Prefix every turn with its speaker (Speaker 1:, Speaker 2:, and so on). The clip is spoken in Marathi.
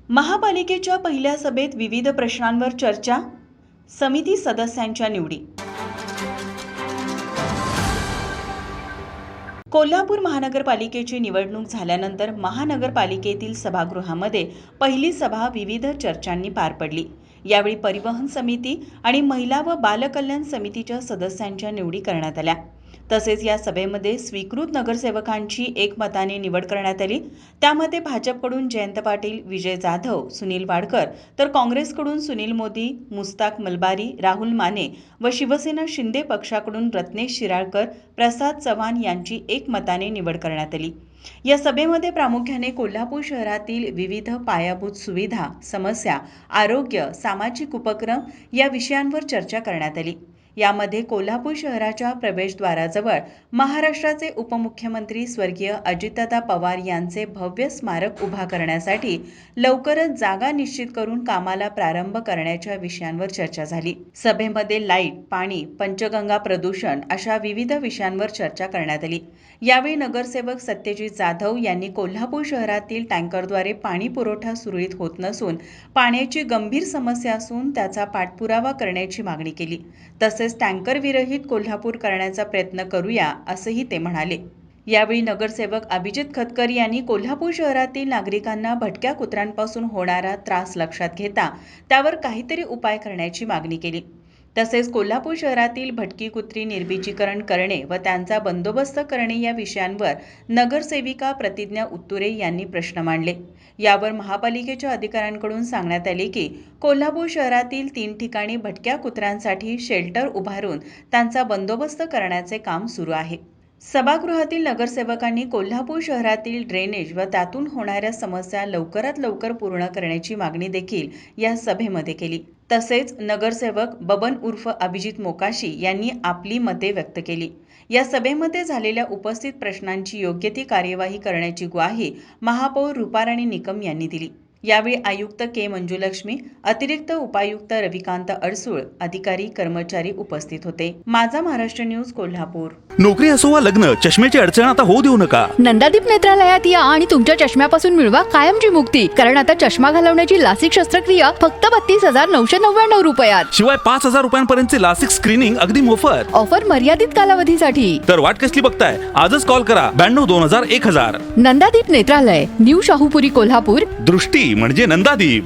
Speaker 1: महापालिकेच्या पहिल्या सभेत विविध प्रश्नांवर चर्चा, समिती सदस्यांच्या निवडी। कोल्हापूर महानगरपालिकेची निवडणूक झाल्यानंतर महानगरपालिकेतील सभागृहामध्ये पहिली सभा विविध चर्चांनी पार पडली। यावेळी परिवहन समिती आणि महिला व बालकल्याण समितीच्या सदस्यांच्या निवडी करण्यात आल्या। तसेच या सभेमध्ये स्वीकृत नगरसेवकांची एकमताने निवड करण्यात आली। त्यामध्ये भाजपकडून जयंत पाटील, विजय जाधव, सुनील वाडकर तर काँग्रेसकडून सुनील मोदी, मुस्ताक मलबारी, राहुल माने व शिवसेना शिंदे पक्षाकडून रत्नेश शिराळकर, प्रसाद चव्हाण यांची एकमताने निवड करण्यात आली। या सभेमध्ये प्रामुख्याने कोल्हापूर शहरातील विविध पायाभूत सुविधा, समस्या, आरोग्य, सामाजिक उपक्रम या विषयांवर चर्चा करण्यात आली। यामध्ये कोल्हापूर शहराच्या प्रवेशद्वाराजवळ महाराष्ट्राचे उपमुख्यमंत्री स्वर्गीय अजितदादा पवार यांचे भव्य स्मारक उभा करण्यासाठी लवकरच जागा निश्चित करून कामाला प्रारंभ करण्याच्या विषयांवर चर्चा झाली। सभेमध्ये लाईट, पाणी, पंचगंगा प्रदूषण अशा विविध विषयांवर चर्चा करण्यात आली। यावेळी नगरसेवक सत्यजित जाधव यांनी कोल्हापूर शहरातील टँकरद्वारे पाणी पुरवठा सुरळीत होत नसून पाण्याची गंभीर समस्या असून त्याचा पाठपुरावा करण्याची मागणी केली। तसेच टँकर विरहित कोल्हापूर करण्याचा प्रयत्न करूया असंही ते म्हणाले। यावेळी नगरसेवक अभिजित खतकर यांनी कोल्हापूर शहरातील नागरिकांना भटक्या कुत्र्यांपासून होणारा त्रास लक्षात घेता त्यावर काहीतरी उपाय करण्याची मागणी केली। तसेच कोल्हापूर शहरातील भटकी कुत्री निर्बीजीकरण करणे व त्यांचा बंदोबस्त करणे या विषयांवर नगरसेविका प्रतिज्ञा उत्तुरे यांनी प्रश्न मांडले। यावर महापालिकेच्या अधिकाऱ्यांकडून सांगण्यात आले की कोल्हापूर शहरातील 3 ठिकाणी भटक्या कुत्र्यांसाठी शेल्टर उभारून त्यांचा बंदोबस्त करण्याचे काम सुरू आहे। सभागृहातील नगरसेवकांनी कोल्हापूर शहरातील ड्रेनेज व त्यातून होणाऱ्या समस्या लवकरात लवकर पूर्ण करण्याची मागणी देखील या सभेमध्ये केली। तसेच नगरसेवक बबन उर्फ अभिजित मोकाशी यांनी आपली मते व्यक्त केली। या सभेमध्ये झालेल्या उपस्थित प्रश्नांची योग्य ती कार्यवाही करण्याची ग्वाही महापौर रूपाराणी निकम यांनी दिली। यावेळी आयुक्त के मंजुलक्ष्मी, अतिरिक्त उपायुक्त रविकांत अडसूळ, अधिकारी कर्मचारी उपस्थित होते। माझा महाराष्ट्र न्यूज कोल्हापूर।
Speaker 2: नोकरी असो वा लग्न, चष्म्याची अडचण आता होऊ देऊ नका।
Speaker 3: नंदादीप नेत्रालयात या आणि तुमच्या चष्म्यापासून मिळवा कायमची मुक्ती। कारण आता चष्मा घालवण्याची लासिक शस्त्रक्रिया फक्त 32,999 रुपयात।
Speaker 2: शिवाय 5,000 रुपयांपर्यंतचे लासिक स्क्रीनिंग अगदी मोफत।
Speaker 3: ऑफर मर्यादित कालावधीसाठी।
Speaker 2: तर वाट कसली बघताय, आजच कॉल करा 92 2000 1000।
Speaker 3: नंदादीप नेत्रालय, न्यू शाहूपुरी, कोल्हापूर।
Speaker 2: दृष्टी म्हणजे नंदादीप।